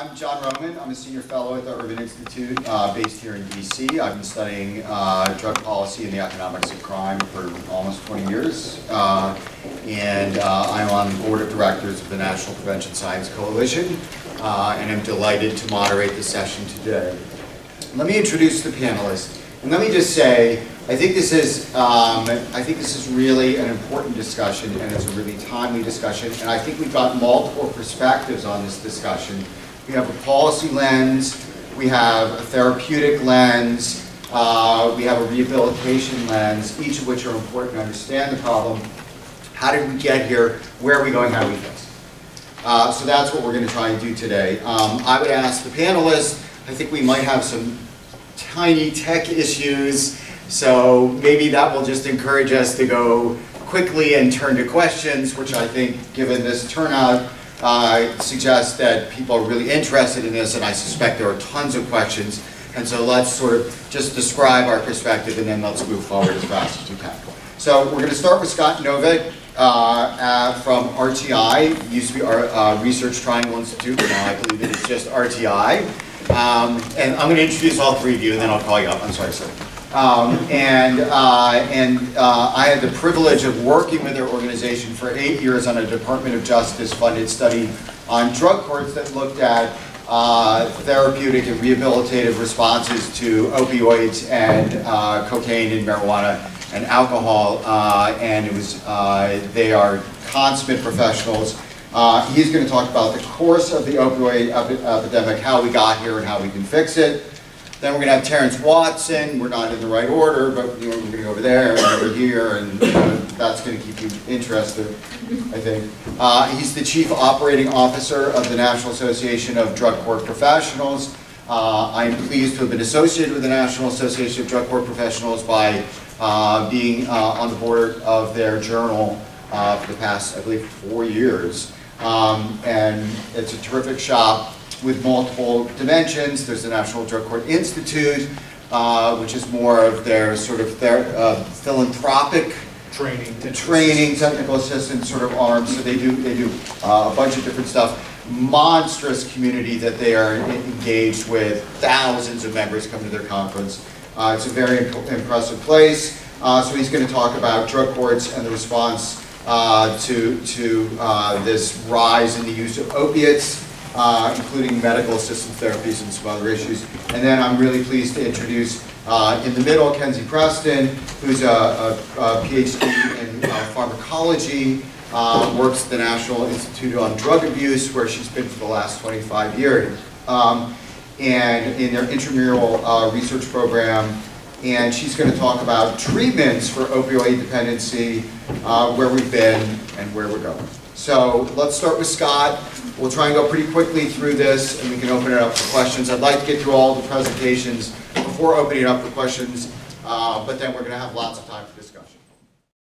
I'm John Roman. I'm a senior fellow at the Urban Institute based here in DC. I've been studying drug policy and the economics of crime for almost 20 years. And I'm on the board of directors of the National Prevention Science Coalition. And I'm delighted to moderate the session today. Let me introduce the panelists. And let me just say, I think this is really an important discussion, and it's a really timely discussion. And I think we've got multiple perspectives on this discussion. We have a policy lens, we have a therapeutic lens, we have a rehabilitation lens, each of which are important to understand the problem. How did we get here? Where are we going? How do we fix it? So that's what we're going to try and do today. I would ask the panelists, I think we might have some tiny tech issues, so maybe that will just encourage us to go quickly and turn to questions, which I think, given this turnout, suggests that people are really interested in this, and I suspect there are tons of questions. And so let's sort of just describe our perspective, and then let's move forward as fast as we can. So we're going to start with Scott Novick from RTI. It used to be our Research Triangle Institute, but now I believe it is just RTI. And I'm going to introduce all three of you, and then I'll call you up. I'm sorry, sir. I had the privilege of working with their organization for 8 years on a Department of Justice funded study on drug courts that looked at therapeutic and rehabilitative responses to opioids and cocaine and marijuana and alcohol, and it was they are consummate professionals. He's going to talk about the course of the opioid epidemic, how we got here and how we can fix it. Then we're going to have Terrence Watson. We're not in the right order, but we're going to go over there and over here, and that's going to keep you interested, I think. He's the Chief Operating Officer of the National Association of Drug Court Professionals. I am pleased to have been associated with the National Association of Drug Court Professionals by being on the board of their journal for the past, I believe, 4 years. And it's a terrific shop with multiple dimensions. There's the National Drug Court Institute, which is more of their sort of philanthropic training, technical assistance sort of arm. So they do a bunch of different stuff. Monstrous community that they are engaged with. Thousands of members come to their conference. It's a very impressive place. So he's going to talk about drug courts and the response to this rise in the use of opiates, including medical assisted therapies and some other issues. And then I'm really pleased to introduce, in the middle, Kenzie Preston, who's a PhD in pharmacology, works at the National Institute on Drug Abuse, where she's been for the last 25 years, and in their intramural research program. And she's going to talk about treatments for opioid dependency, where we've been and where we're going. So let's start with Scott. We'll try and go pretty quickly through this, and we can open it up for questions. I'd like to get through all the presentations before opening it up for questions, but then we're going to have lots of time for discussion.